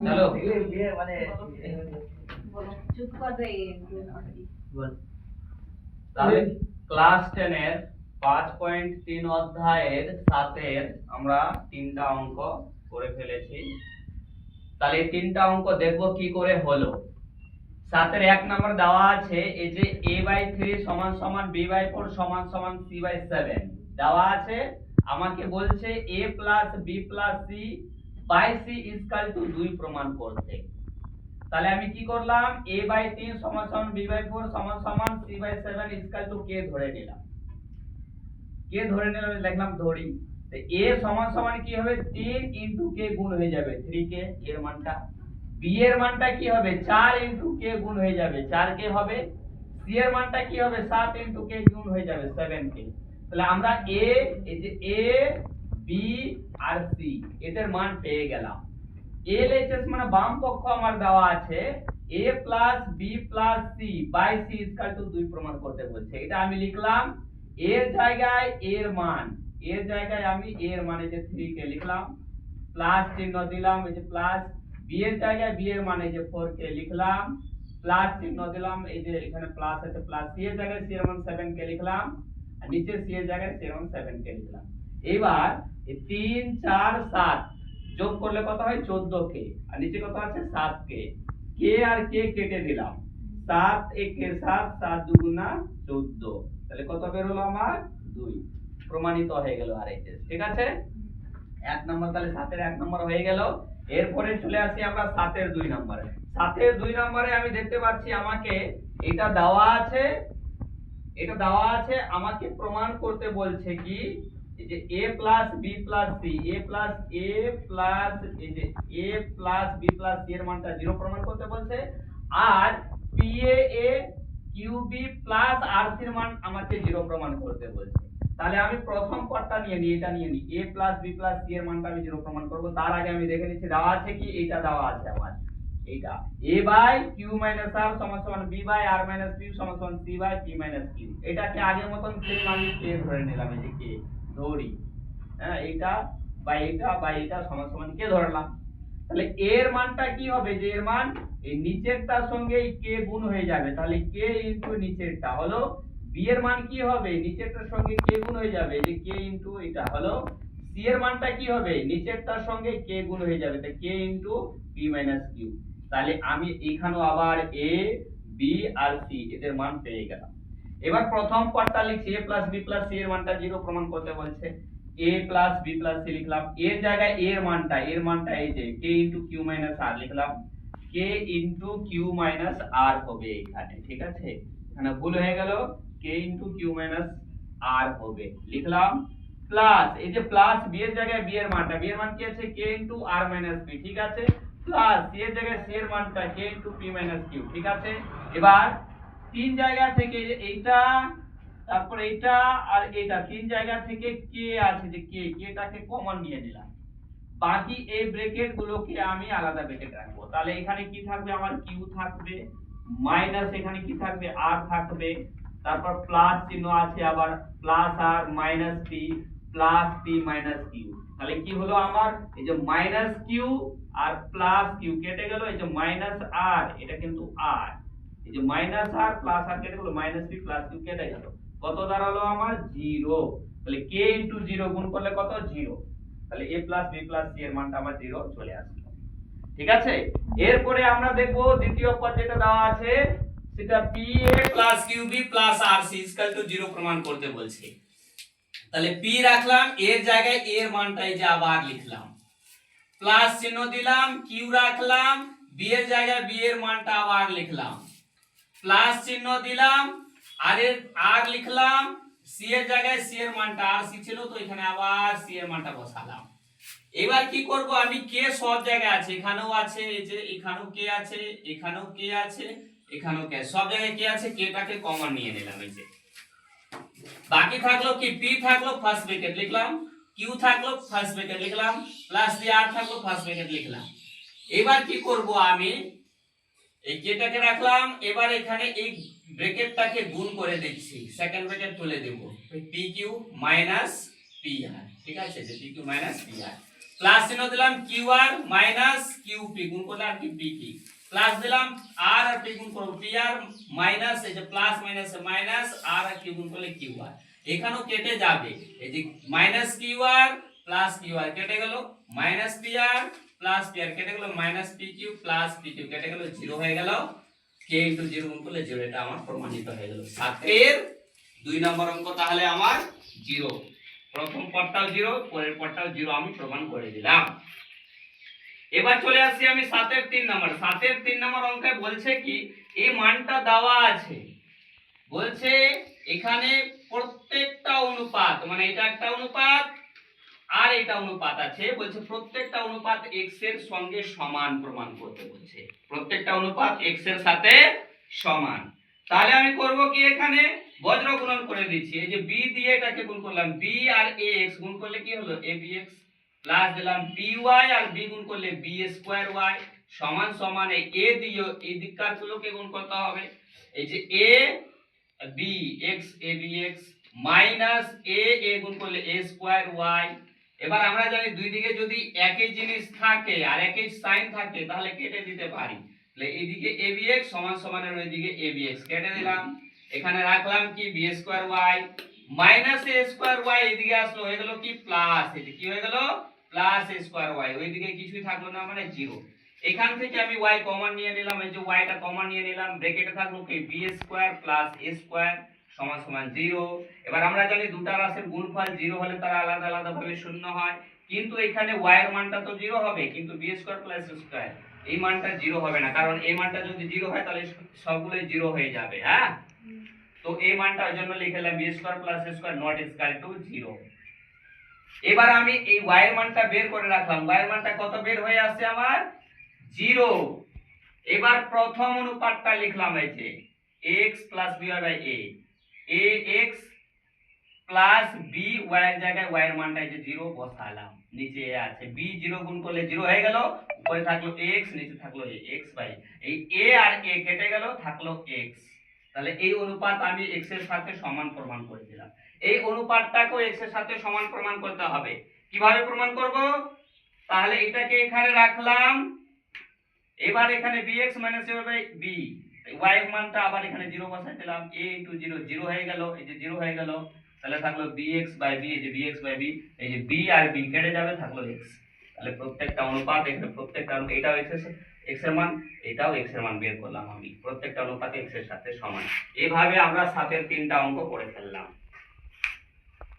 चलो তাহলে ক্লাস 10 এর 5.3 অধ্যায়ের 7 এর আমরা তিনটা অঙ্ক করে ফেলেছি। তাহলে এই তিনটা অঙ্ক দেখব কি করে হলো। 7 এর 1 নম্বর দেওয়া আছে এই যে a/3 = b/4 = c/7 দেওয়া আছে। আমাকে বলছে a + b + c/c = 2 প্রমাণ করতে। তাহলে আমি কি করলাম, a/3 = b/4 = c/7 কে ধরে নিলাম। লিখলাম ধরি। তো a সমান কি হবে 3 * k গুণ হয়ে যাবে 3k এর মানটা। b এর মানটা কি হবে 4 * k গুণ হয়ে যাবে 4k হবে। c এর মানটা কি হবে 7 * k গুণ হয়ে যাবে 7k। তাহলে আমরা a এই যে a b আর c এদের মান পেয়ে গেলাম। LHS মানে বাম পক্ষ আমার দেওয়া আছে a + b + c/c = 2 প্রমাণ করতে বলছে। এটা আমি লিখলাম এর জায়গায় এর মান, এর জায়গায় আমি এর মানে যে 3 কে লিখলাম, প্লাস চিহ্ন দিলাম এই যে প্লাস, b এর জায়গায় b এর মানে যে 4 কে লিখলাম, প্লাস চিহ্ন দিলাম এই যে এখানে প্লাস আছে প্লাস, c এর জায়গায় c এর মান 7 কে লিখলাম আর নিচে c এর জায়গায় c এর মান 7 কে লিখলাম। এবার এই 3 4 7 যোগ করলে কত হয় 14k আর নিচে কত আছে 7k, k আর k কেটে দিলাম, 7 1 7 7 2 14, তাহলে কত বের হলো আমার 2, প্রমাণিত হয়ে গেল RHS। ঠিক আছে, এক নম্বর তাহলে 7 এর 1 নম্বর হয়ে গেল। এরপরে চলে আসি আমরা 7 এর 2 নম্বরে। 7 এর 2 নম্বরে আমি দেখতে পাচ্ছি আমাকে এটা দেওয়া আছে, এটা দেওয়া আছে আমাকে প্রমাণ করতে বলছে কি এই যে a + b + c, a plus এই যে a + b + c এর মানটা 0 প্রমাণ করতে বলছে আর PAA QB + RC এর মান আমাকে 0 প্রমাণ করতে বলছে। তাহলে আমি প্রথম পদটা নিয়ে নিই, এটা নিয়ে নিই, a + b + c এর মানটা আমি 0 প্রমাণ করব। তার আগে আমি দেখে নিচ্ছি দেওয়া আছে কি, এইটা দেওয়া আছে আমার এইটা a/q - r = b/r - q = c/p - q। এটাকে আগের মতন সেম আমি k ধরে নিলাম, এই যে k ধরি, হ্যাঁ এইটা বা এটা সমান k ধরলাম। তাহলে এর মানটা কি হবে, যে এর মান এই নিচেরটার সঙ্গে k গুণ হয়ে যাবে, তাহলে k * নিচেরটা হলো। b এর মান কি হবে নিচেরটার সঙ্গে k গুণ হয়ে যাবে, যে k * এটা হলো। c এর মানটা কি হবে নিচেরটার সঙ্গে k গুণ হয়ে যাবে, তাই k * p - q। তাহলে আমি এখানেও আবার a b আর c এদের মান পেয়ে গেলাম। এবার প্রথম পদটা লিখছি a + b + c এর মানটা 0 প্রমাণ করতে বলছে, a + b + c লিখলাম, এর জায়গায় এর মানটা এই যে k * q - r লিখলাম, k * q - r হবে এখানে। ঠিক আছে, এখানে ভুল হয়ে গেল, k * q - r হবে লিখলাম, প্লাস এই যে প্লাস b এর জায়গায় b এর মানটা, b এর মান কি আছে k * r - p, ঠিক আছে, প্লাস c এর জায়গায় c এর মানটা k * p - q, ঠিক আছে। এবার তিন জায়গা থেকে এইটা তারপর এইটা আর এটা তিন জায়গা থেকে k আছে, যে kটাকে কমন নিয়ে নিলাম, বাকি এই ব্র্যাকেট গুলোকে আমি আলাদা ব্র্যাকেট রাখবো। তাহলে এখানে কি থাকবে আমার q থাকবে, মাইনাস এখানে কি থাকবে r থাকবে, তারপর প্লাস চিহ্ন আছে আবার plus r minus p plus p minus q। তাহলে কি হলো আমার এই যে মাইনাস q আর প্লাস q কেটে গেল, এই যে মাইনাস r এটা কিন্তু r, এই যে মাইনাস r প্লাস r কেটে গেল, মাইনাস p প্লাস q কেটে গেল, কত দাঁড়ালো আমার 0। তাহলে k * 0 গুণ করলে কত 0, তাহলে a + b + c এর মানটা আমার 0 চলে আসলো। ঠিক আছে, এরপরে আমরা দেখব দ্বিতীয় পদ যেটা দেওয়া আছে সেটা PA + QB + RC = 0 প্রমাণ করতে বলছে। তাহলে p রাখলাম, এর জায়গায় এর মানটা এই যে আবার লিখলাম, প্লাস চিহ্ন দিলাম, q রাখলাম, b এর জায়গায় b এর মানটা আবার লিখলাম, প্লাস চিহ্ন দিলাম, আর লিখলাম, c এর জায়গায় c এর মানটা আর c ছিল তো এখানে আবার c এর মানটা বসালাম। এবার কি করব, আমি k সব জায়গায় আছে, এখানেও আছে, এই যে এখানেও k আছে, এখানেও k আছে, এখানেও k, সব জায়গায় k আছে, kটাকে কমন নিয়ে নিলাম, এই যে বাকি থাকলো কি p থাকলো ফার্স্ট ব্র্যাকেট লিখলাম, q থাকলো ফার্স্ট ব্র্যাকেট লিখলাম, প্লাস দিয়ে r থাকলো ফার্স্ট ব্র্যাকেট লিখলাম। এবার কি করব, আমি এই kটাকে রাখলাম, এবার এখানে এই ব্র্যাকেটটাকে গুণ করে দিচ্ছি, সেকেন্ড ব্র্যাকেট তুলে দেব, pq - pr, ঠিক আছে, যে pq - pr প্লাস চিহ্ন দিলাম Q R minus Q P গুণ করলে আর কি পি কি প্লাস দিলাম আর আর পি গুণ করব পি আর মাইনাস এই যে প্লাস মাইনাস মাইনাস আর আর কিউ গুণ করলে কিউ আর এখানেও কেটে যাবে এই যে minus q r plus q r কেটে গেল minus p r plus p r কেটে গেল minus p q plus p q কেটে গেল 0 হয়ে গেল কে ইনটু 0 গুণ করলে 0 এটা আমার প্রমাণিত হয়ে গেল 7 এর 2 নম্বর অঙ্ক তাহলে আমার 0 প্রথম পদটাও 0 পরের পদটাও 0 আমি প্রমাণ করে দিলাম। এবার চলে আসছি আমি 7 এর 3 নম্বর 7 এর 3 নম্বর অঙ্কে বলছে কি এই মানটা দেওয়া আছে বলছে এখানে প্রত্যেকটা অনুপাত মানে এটা একটা অনুপাত আর এটা অনুপাত আছে বলছে প্রত্যেকটা অনুপাত x এর সঙ্গে সমান প্রমাণ করতে বলছে প্রত্যেকটা অনুপাত x এর সাথে সমান তাহলে আমি করব কি এখানে বজ্র গুণন করে দিচ্ছি এই যে b দিয়ে এটাকে গুণ করলাম b আর ax গুণ করলে কি হলো abx প্লাস দিলাম by আর b গুণ করলে b স্কয়ার y সমান সমান এই a দিয়ে এই দিককার গুলোকে গুণ করতে হবে এই যে a b x abx minus a গুণ করলে a স্কয়ার y এবার আমরা জানি দুই দিকে যদি একই জিনিস থাকে আর একই সাইন থাকে তাহলে কেটে দিতে পারি তাহলে এইদিকে abx সমান সমান আর ওইদিকে abx কেটে দিলাম এখানে রাখলাম কি b square y minus a square y এইদিকে আসলো হয়ে গেল কি প্লাস এই কি হয়ে গেল প্লাস a স্কয়ার y ওইদিকে কিছুই থাকলো না মানে 0 এখান থেকে আমি y কমন নিয়ে নিলাম এই যে y টা কমন নিয়ে নিলাম ব্র্যাকেটে থাকলো কি b square plus a square সমান সমান 0 এবার আমরা জানি দুটো রাশির গুণফল 0 হলে তারা আলাদা আলাদা ভাবে শূন্য হয় কিন্তু এখানে y এর মানটা তো 0 হবে কিন্তু b square plus a square এই মানটা 0 হবে না কারণ এই মানটা যদি 0 হয় তাহলে সবগুলোই 0 হয়ে যাবে হ্যাঁ তো এই মানটা ওই জন্য লিখলাম b square plus a square not equal to 0 এবার আমি এই y এর মানটা বের করে রাখলাম y এর মানটা কত বের হয়ে আসছে আমার 0 এবার প্রথম অনুপাতটা লিখলাম এই যে x by a ax plus b y এর জায়গায় y এর মানটা এই যে 0 বসালাম নিচে a আছে b 0 গুণ করলে 0 হয়ে গেল উপরে থাকলো x নিচে থাকলো x বাই এই a আর a কেটে গেল থাকলো x তাহলে এই অনুপাত আমি x এর সাথে সমান প্রমাণ করে দিলাম এই অনুপাতটাকেও x এর সাথে সমান প্রমাণ করতে হবে কিভাবে প্রমাণ করব তাহলে এটাকে এখানে রাখলাম এবার এখানে bx a by b y এর মানটা আবার এখানে 0 বসাই দিলাম a 0 0 হয়ে গেল এই যে 0 হয়ে গেল তাহলে থাকলো bx বাই b এই যে bx বাই b এই যে b আর b কেটে যাবে থাকলো x তাহলে প্রত্যেকটা অনুপাত এখানে প্রত্যেকটা এটাও x এর মান এটাও x এর মান বের করলাম আমি প্রত্যেকটা অনুপাত x এর সাথে সমান এইভাবে আমরা 7 এর 3টা অঙ্ক করে ফেললাম।